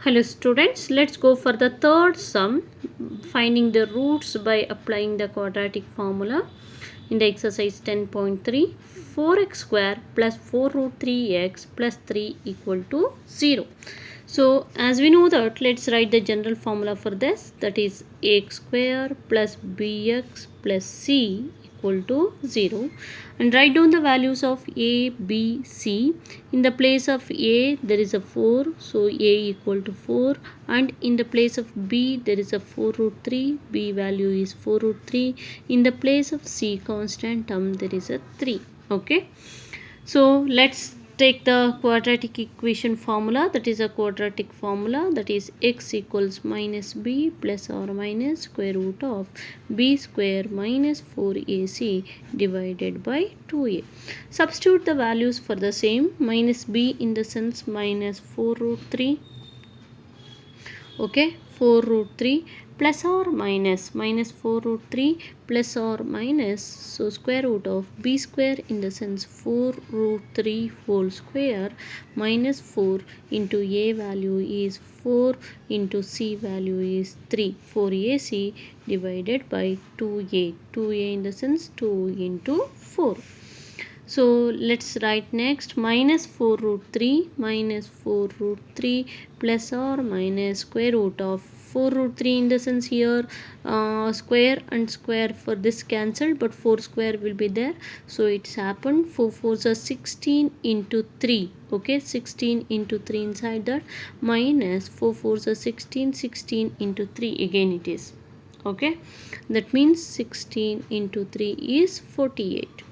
Hello students, let's go for the third sum, finding the roots by applying the quadratic formula. In the exercise 10.3, 4x square plus 4 root 3x plus 3 equal to 0. So as we know that, let's write the general formula for this, that is ax square plus bx plus c equal to 0, and write down the values of a, b, c. In the place of a there is a 4, so a equal to 4, and in the place of b there is a 4 root 3, b value is 4 root 3. In the place of c constant term there is a 3. Okay, so let's take the quadratic equation formula, that is a quadratic formula, that is x equals minus b plus or minus square root of b square minus 4ac divided by 2a. Substitute the values for the same, minus b in the sense minus 4 root 3, okay, 4 root 3 plus or minus 4 root 3 plus or minus, so square root of b square in the sense 4 root 3 whole square minus 4 into a value is 4 into c value is 3, 4ac divided by 2a in the sense 2 into 4. So let's write next, minus 4 root 3 plus or minus square root of 4 root 3 in the sense here square and square for this cancelled, but 4 square will be there, so it's happened 4 4s are 16 into 3, okay, 16 into 3 inside that, minus 4 4s are 16, 16 into 3 again it is, okay, that means 16 into 3 is 48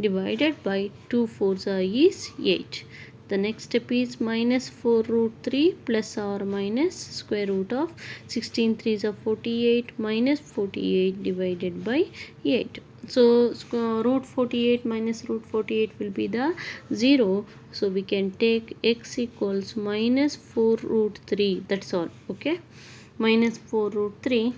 divided by 2 4s is 8. The next step is minus 4 root 3 plus or minus square root of 16 3s are 48 minus 48 divided by 8. So root 48 minus root 48 will be the 0. So we can take x equals minus 4 root 3, that's all, okay, minus 4 root 3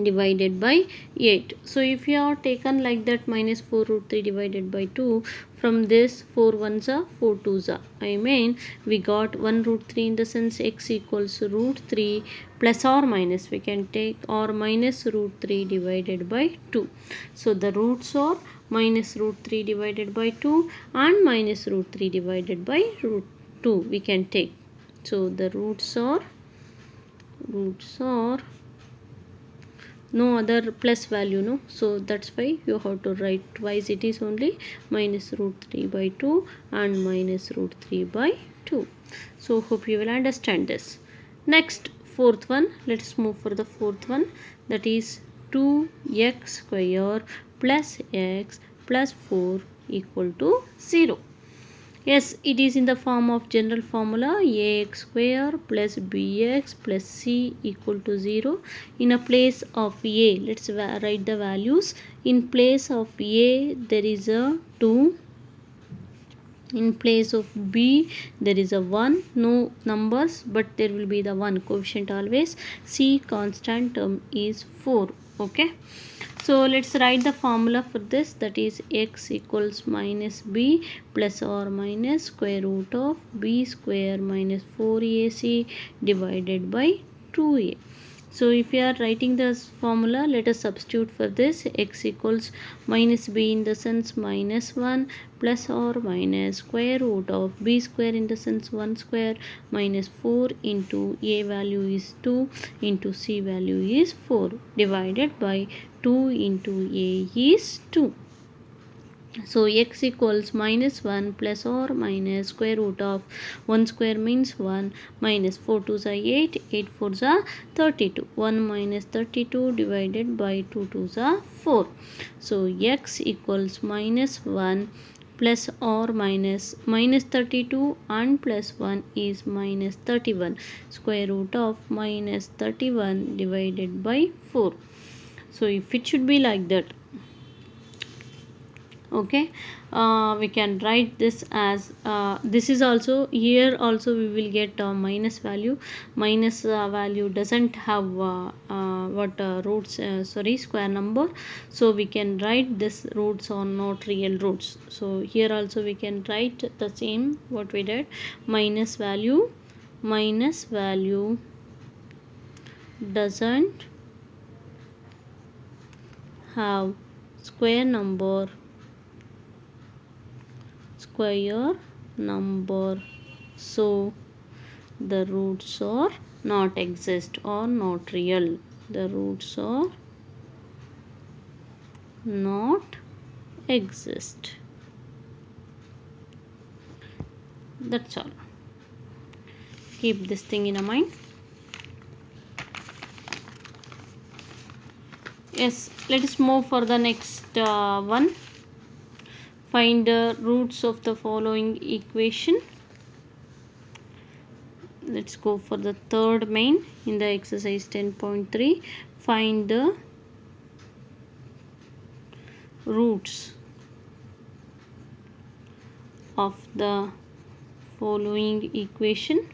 divided by 8. So if you are taken like that, minus 4 root 3 divided by 2, from this 4 1s are 4 2s are, I mean we got 1 root 3 in the sense x equals root 3 plus or minus, we can take or minus root 3 divided by 2. So the roots are minus root 3 divided by 2 and minus root 3 divided by root 2 we can take. So the roots are no other plus value, no, so that's why you have to write twice, it is only minus root 3 by 2 and minus root 3 by 2. So hope you will understand this. Next, fourth one, let's move for the fourth one, that is 2x square plus x plus 4 equal to 0. Yes, it is in the form of general formula ax square plus bx plus c equal to 0. In a place of a, let's write the values. In place of a there is a 2. In place of b there is a 1, no numbers but there will be the 1 coefficient always. C constant term is 4, okay. So let's write the formula for this, that is x equals minus b plus or minus square root of b square minus 4ac divided by 2a. So if we are writing this formula, let us substitute for this, x equals minus b in the sense minus 1 plus or minus square root of b square in the sense 1 square minus 4 into a value is 2 into c value is 4 divided by 2 into a is 2. So x equals minus 1 plus or minus square root of 1 square means 1 minus 4 2s are 8, 8 4s are 32, 1 minus 32 divided by 2 2s are 4. So x equals minus 1 plus or minus 32 and plus 1 is minus 31, square root of minus 31 divided by 4. So if it should be like that, okay, we can write this as this is also, here also we will get minus value. Minus value doesn't have roots, sorry, square number, so we can write this roots are not real roots. So here also we can write the same what we did, minus value minus value doesn't have square number, so the roots are not exist or not real. The roots are not exist. That's all. Keep this thing in mind. Yes, let us move for the next one. Find the roots of the following equation. Let's go for the third main in the exercise 10.3. Find the roots of the following equation.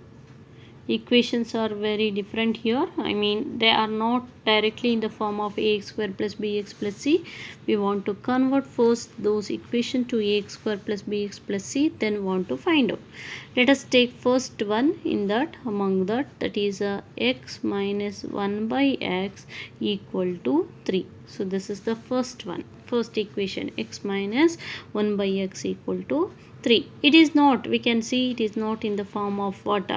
Equations are very different here. I mean, they are not directly in the form of ax square plus bx plus c. We want to convert first those equations to ax square plus bx plus c, then want to find out. Let us take first one in that, among that is x minus 1 by x equal to 3. So this is the first one, first equation, x minus 1 by x equal to 3. It is not, we can see it is not in the form of what?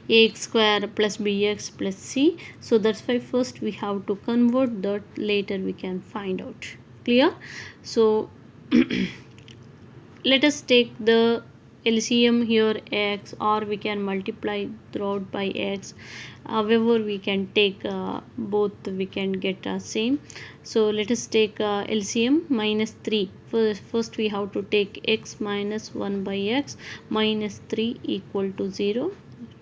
Ax square plus bx plus c. So that's why first we have to convert that, later we can find out. Clear? So let us take the LCM here x, or we can multiply throughout by x. However, we can take both, we can get same. So let us take LCM minus 3. First we have to take x minus 1 by x minus 3 equal to 0.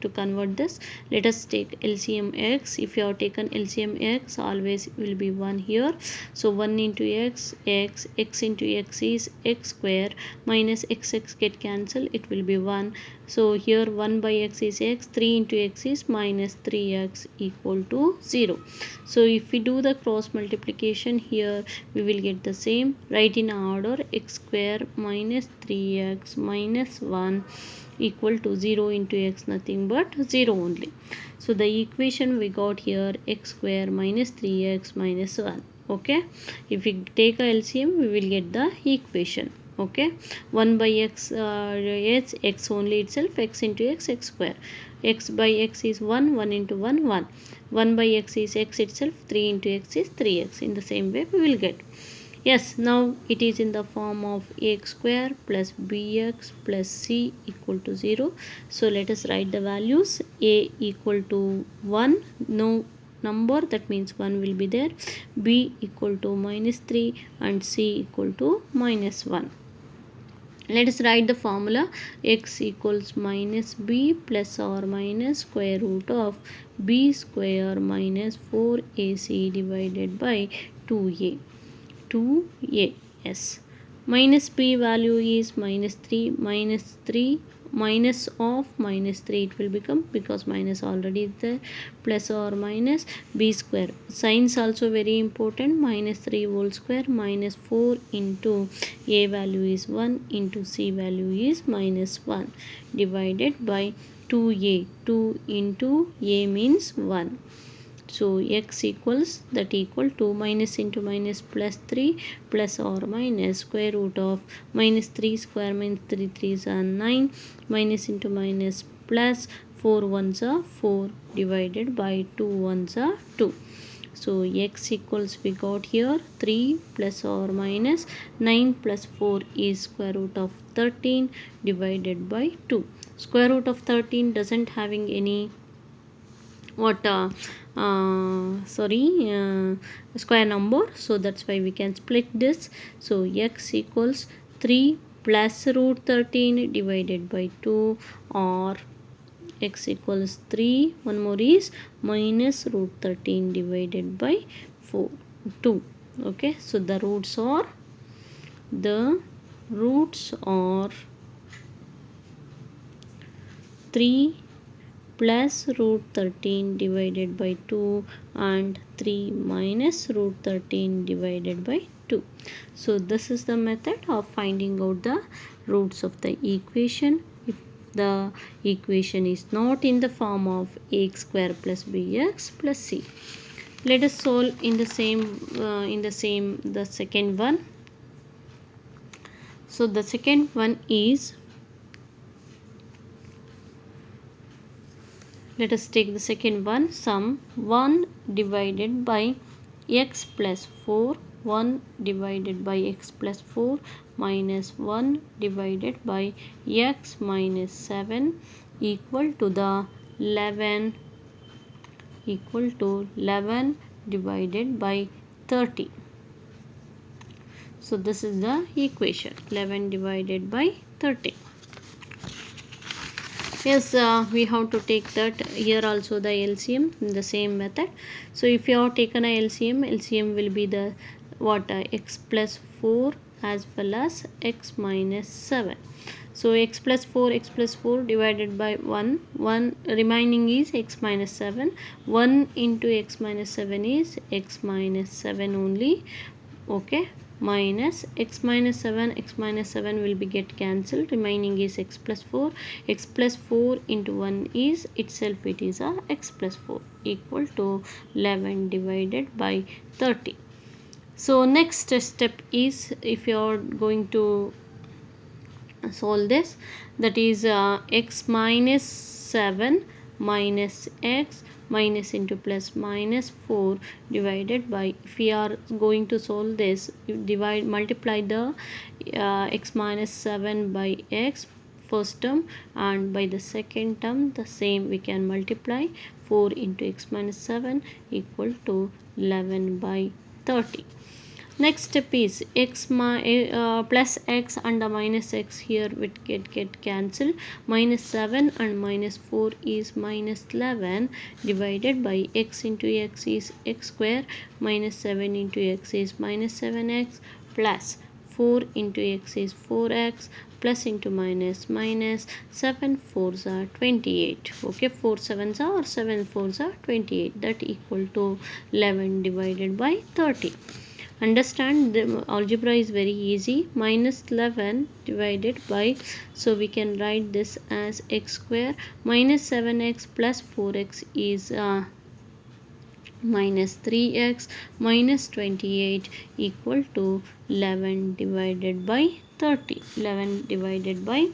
To convert this, let us take LCM x. If you have taken LCM x, always will be 1 here. So 1 into x into x is x square, minus x get cancelled, it will be 1. So here 1 by x is x, 3 into x is minus 3x equal to 0. So if we do the cross multiplication here, we will get the same. Write in order, x square minus 3x minus 1 equal to 0 into x, nothing but 0 only. So the equation we got here, x square minus 3x minus 1. Okay, if we take a LCM, we will get the equation. Okay, 1 by x is x only itself, x into x, x square. X by x is 1, 1 into 1, 1. 1 by x is x itself, 3 into x is 3x. In the same way we will get. Yes, now it is in the form of ax square plus bx plus c equal to 0. So let us write the values. A equal to 1, no number, that means 1 will be there. B equal to minus 3 and c equal to minus 1. Let us write the formula. X equals minus b plus or minus square root of b square minus 4ac divided by 2a. 2a. Yes, minus p value is minus 3, minus of minus 3 it will become, because minus already is there, plus or minus b square. Signs also very important. Minus 3 whole square minus 4 into a value is 1 into c value is minus 1 divided by 2a. 2 into a means 1. So x equals, that equal to minus into minus plus 3 plus or minus square root of minus 3 square means 3 3s are 9, minus into minus plus 4 1s are 4 divided by 2 1s are 2. So x equals, we got here 3 plus or minus 9 plus 4 is square root of 13 divided by 2. Square root of 13 doesn't having any square number, so that's why we can split this. So x equals 3 plus root 13 divided by 2, or x equals 3, one more is minus root 13 divided by 2. Okay, so the roots are 3 plus root 13 divided by 2 and 3 minus root 13 divided by 2. So this is the method of finding out the roots of the equation. If the equation is not in the form of ax square plus bx plus c. Let us solve in the the second one. So the second one is, let us take the second one, sum 1 divided by x plus 4, 1 divided by x plus 4 minus 1 divided by x minus 7 equal to the 11 divided by 30. So this is the equation, 11 divided by 30. Yes, we have to take that here also the LCM in the same method. So if you have taken a LCM will be the what, x plus 4 as well as x minus 7. So x plus 4 divided by 1 remaining is x minus 7. 1 into x minus 7 is x minus 7 only. Okay, minus x minus 7 will be get cancelled, remaining is x plus 4. X plus 4 into 1 is itself, it is a x plus 4 equal to 11 divided by 30. So next step is, if you are going to solve this, that is x minus 7 minus x minus into plus minus 4 divided by, if we are going to solve this, multiply the x minus 7 by x first term, and by the second term the same we can multiply 4 into x minus 7 equal to 11 by 30. Next step is plus x and minus x, here it get cancelled. Minus 7 and minus 4 is minus 11 divided by x into x is x square, minus 7 into x is minus 7x, plus 4 into x is 4x, plus into minus, 7 4s are 28. Okay, 4 7s are, or 7 4s are 28, that equal to 11 divided by 30. Understand, the algebra is very easy. Minus 11 divided by, so we can write this as x square, minus 7x plus 4x is minus 3x, minus 28 equal to 11 divided by 30. 11 divided by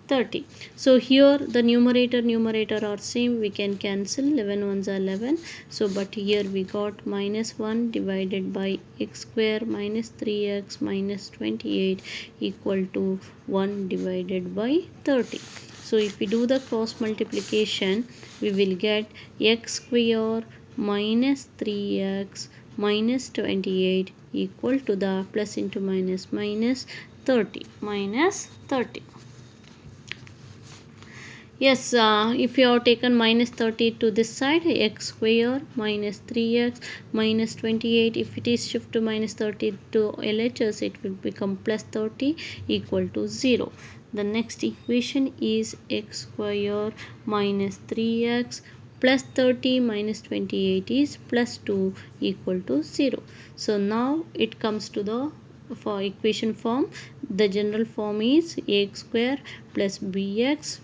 30. So here the numerator are same, we can cancel, 11 ones are 11. So but here we got minus 1 divided by x square minus 3x minus 28 equal to 1 divided by 30. So if we do the cross multiplication, we will get x square minus 3x minus 28 equal to the plus into minus 30. Yes, if you have taken minus 30 to this side, x square minus 3x minus 28, if it is shift to minus 30 to LHS, it will become plus 30 equal to 0. The next equation is x square minus 3x plus 30 minus 28 is plus 2 equal to 0. So now it comes to the for equation form. The general form is ax square plus bx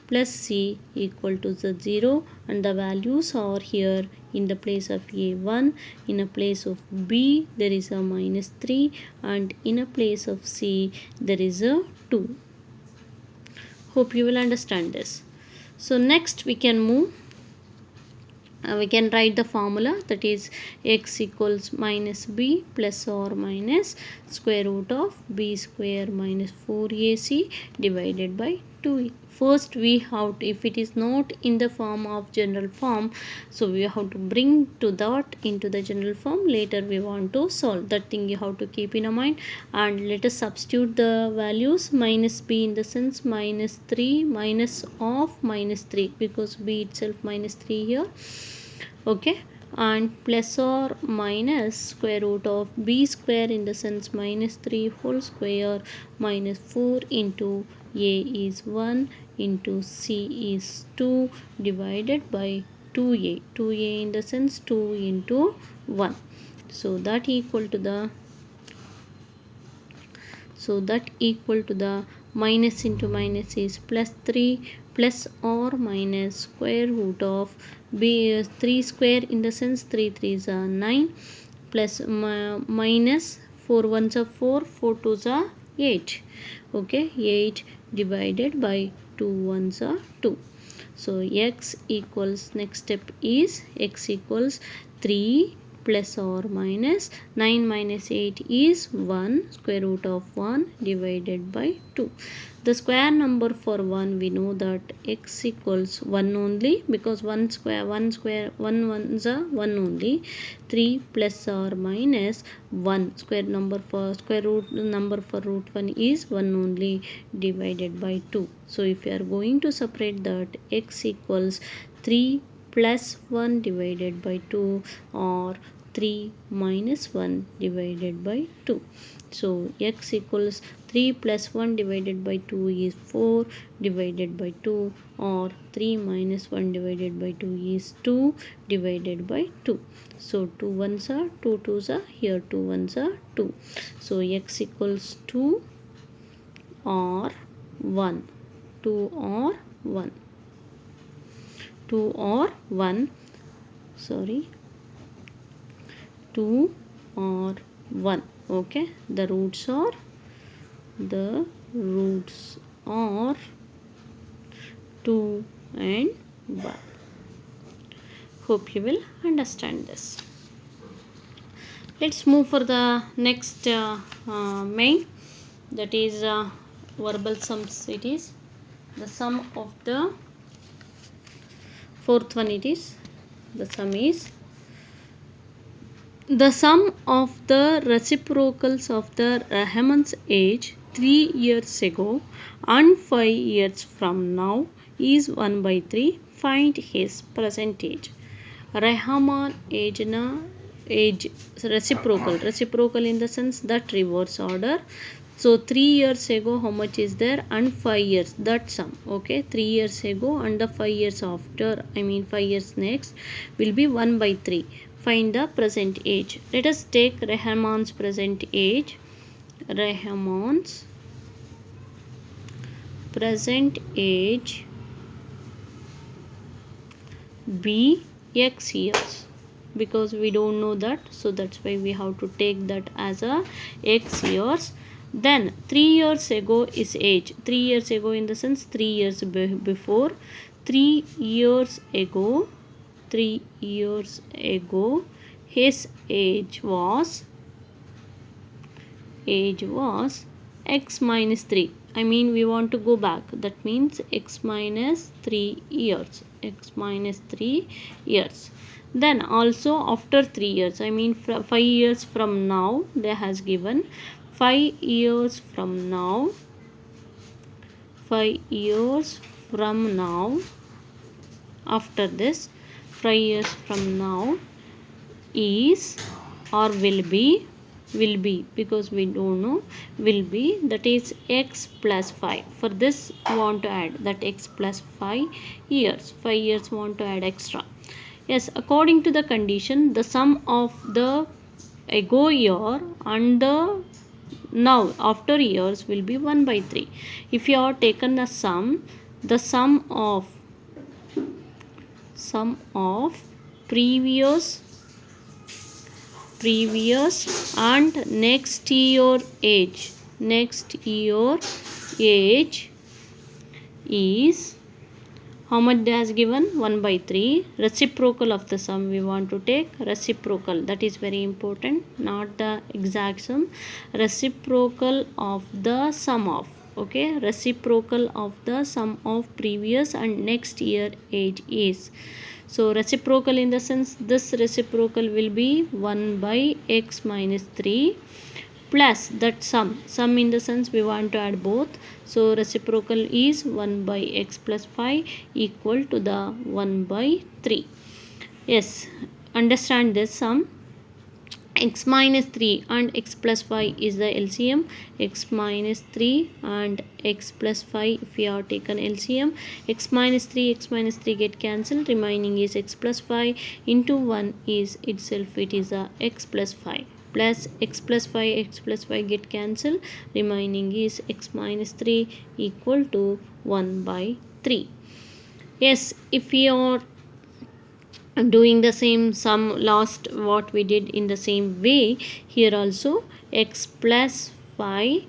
plus c equal to the 0, and the values are here in the place of a 1, in a place of b there is a minus 3, and in a place of c there is a 2. Hope you will understand this. So next we can move. We can write the formula, that is x equals minus b plus or minus square root of b square minus 4ac divided by 2e. First we have to, if it is not in the form of general form, so we have to bring to that into the general form. Later we want to solve that thing, you have to keep in mind. And let us substitute the values. Minus b in the sense minus 3 minus of minus 3, because b itself minus 3 here. Okay, and plus or minus square root of b square in the sense minus 3 whole square minus 4 into a is 1 into c is 2 divided by 2a. 2a in the sense 2 into 1. So that equal to the minus into minus is plus 3, plus or minus square root of 3 square, in the sense 3 3s are 9, plus minus 4 1s are 4, 4 2s are 8. Okay, 8 divided by 2 1s are 2. So x equals, next step is x equals 3 plus or minus 9 minus 8 is 1, square root of 1 divided by 2. The square number for 1, we know that x equals 1 only, because 1 square 1 ones are 1 only. 3 plus or minus 1, square root number for root 1 is 1 only, divided by 2. So if you are going to separate that, x equals 3 plus 1 divided by 2, or 3 minus 1 divided by 2. So x equals 3 plus 1 divided by 2 is 4 divided by 2, or 3 minus 1 divided by 2 is 2 divided by 2. So 2 ones are 2 2s are here, 2 ones are 2. So x equals 2 or 1. 2 or 1. 2 or 1. Sorry. 2 or 1. Okay, the roots are 2 and 1. Hope you will understand this. Let's move for the next main, that is verbal sums. It is the sum of the fourth one. It is the sum is the sum of the reciprocals of the Rahman's age 3 years ago and 5 years from now is 1 by 3. Find his present age. Rahman age reciprocal in the sense that reverse order. So 3 years ago how much is there, and 5 years, that sum. Okay, 3 years ago and the 5 years after, 5 years next, will be 1 by 3. Find the present age. Let us take Rahman's present age. Rahman's present age be x years, because we don't know that, so that's why we have to take that as a x years. Then 3 years ago is age. 3 years ago in the sense 3 years before. 3 years ago, 3 years ago his age was x minus 3. We want to go back, that means x minus 3 years. Then also after 3 years, 5 years from now, they has given 5 years from now. 5 years from now, after this 5 years from now is or will be, because we don't know, will be, that is x plus 5. For this want to add that x plus 5 years. 5 years want to add extra. Yes, according to the condition, the sum of the ago year and the now after years will be 1 by 3. If you are taken the sum of previous and next year age is how much they has given, 1 by 3. Reciprocal of the sum we want to take. Reciprocal, that is very important, not the exact sum. Reciprocal of the sum of, okay, reciprocal of the sum of previous and next year age is. So reciprocal in the sense, this reciprocal will be 1 by x minus 3 plus that sum in the sense we want to add both. So reciprocal is 1 by x plus 5 equal to the 1 by 3. Yes, understand this sum. X minus 3 and x plus 5 is the LCM. X minus 3 and x plus 5, if we are taken LCM, x minus 3 get cancelled, remaining is x plus 5 into 1 is itself, it is a x plus 5. plus x plus 5 get cancelled, remaining is x minus 3 equal to 1 by 3. Yes, if we are doing the same sum last what we did in the same way, here also x plus 5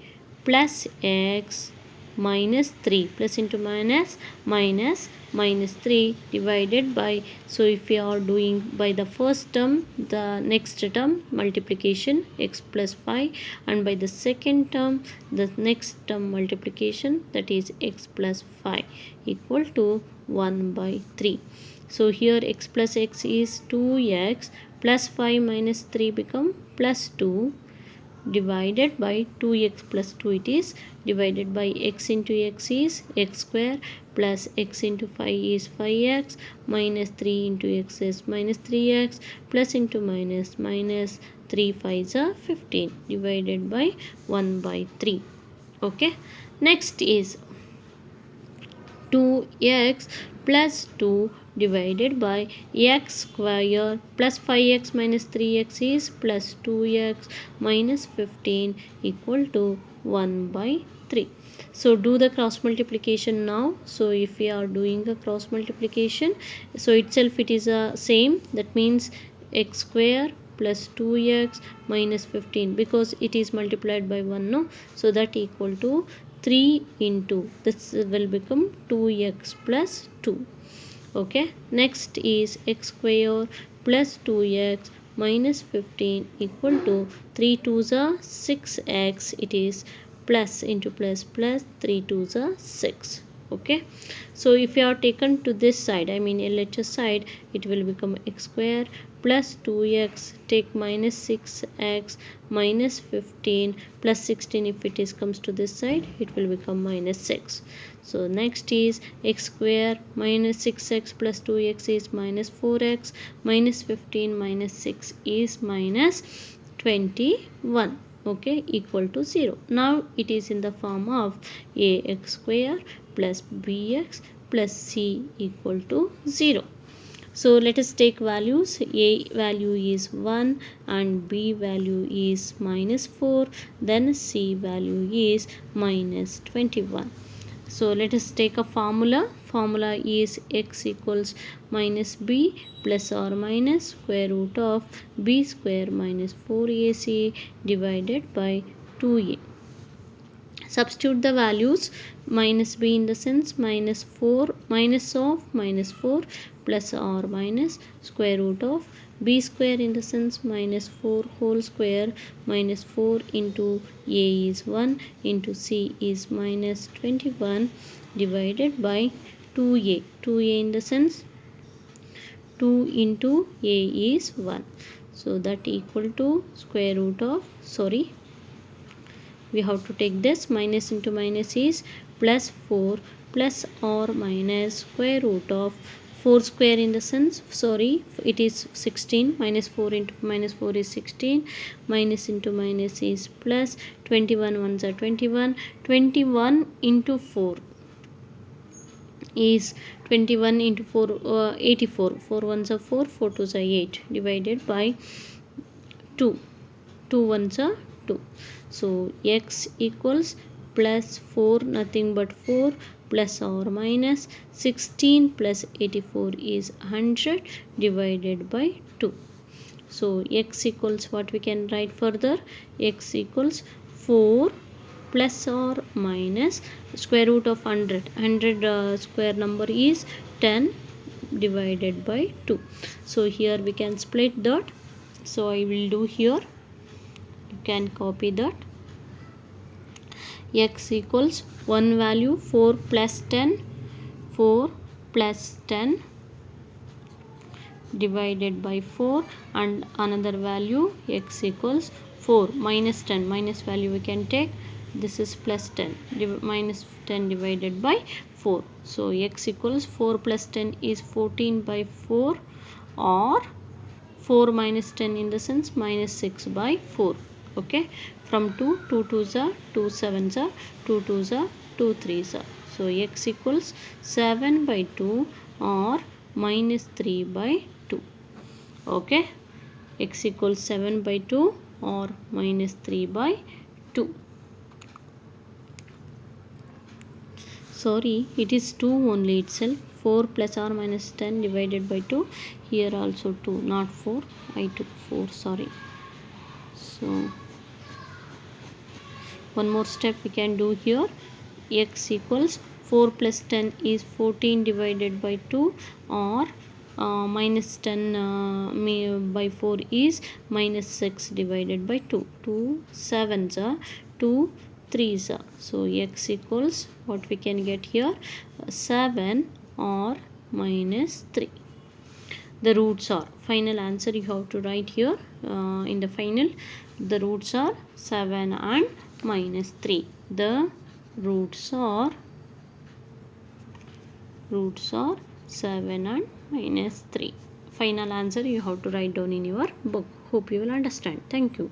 plus x minus 3 plus into minus minus 3 divided by, so if we are doing by the first term, the next term multiplication x plus 5, and by the second term the next term multiplication, that is x plus 5 equal to 1 by 3. So here x plus x is 2x plus 5 minus 3 become plus 2 divided by 2x plus 2, it is divided by x into x is x square plus x into 5 is 5x minus 3 into x is minus 3x plus into minus 3 5s are 15 divided by 1 by 3. Okay, next is 2x plus 2 divided by x square plus 5x minus 3x is plus 2x minus 15 equal to 1 by 3. So do the cross multiplication now. So if we are doing a cross multiplication, so itself it is a same, that means x square plus 2x minus 15, because it is multiplied by 1, no, so that equal to 3 into this will become 2x plus 2. Okay, next is x square plus 2x minus 15 equal to 3 2s are 6x, it is plus into plus plus 3 2s are 6. Okay, so if you are taken to this side, I mean LHS side, it will become x square plus 2x, take minus 6x minus 15 plus 16, if it is comes to this side it will become minus 6. So next is x square minus 6x plus 2x is minus 4x minus 15 minus 6 is minus 21. Okay, equal to 0. Now it is in the form of ax square plus bx plus c equal to 0. So let us take values. A value is 1 and b value is minus 4, then c value is minus 21. So let us take a formula. Formula is x equals minus b plus or minus square root of b square minus 4ac divided by 2a. Substitute the values. Minus b in the sense minus 4 minus of minus 4 plus or minus square root of b square in the sense minus 4 whole square minus 4 into a is 1 into c is minus 21 divided by 2a. 2a in the sense 2 into a is 1. So that equal to square root of, sorry, we have to take this, minus into minus is plus 4 plus or minus square root of 4 square in the sense, sorry, it is 16, minus 4 into minus 4 is 16, minus into minus is plus 21 ones are 21, 21 into 4 is 21 into 4 84, 4 ones are 4, 4 twos are 8 divided by 2, 2 ones are 2. So x equals plus 4 nothing but 4 plus or minus 16 plus 84 is 100 divided by 2. So x equals, what we can write further, x equals 4 plus or minus square root of 100 square number is 10 divided by 2. So here we can split that. So I will do here, you can copy that. X equals one value 4 plus 10, 4 plus 10 divided by 4, and another value x equals 4 minus 10, minus value we can take, this is plus 10 minus 10 divided by 4. So x equals 4 plus 10 is 14 by 4, or 4 minus 10 in the sense minus 6 by 4. Okay, from 2, 2 2s are 2 7s are 2 2s are 2 3s are. So x equals 7 by 2 or minus 3 by 2. Okay, x equals 7 by 2 or minus 3 by 2. Sorry, it is 2 only itself. 4 plus or minus 10 divided by 2. Here also 2, not 4. I took 4, sorry. So one more step we can do here. X equals 4 plus 10 is 14 divided by 2, or minus 10 by 4 is minus 6 divided by 2. 2 7s are 2 3s are. So x equals, what we can get here, 7 or minus 3. The roots are, final answer you have to write here in the final. The roots are 7 and minus 3. The roots are 7 and minus 3. Final answer you have to write down in your book. Hope you will understand. Thank you.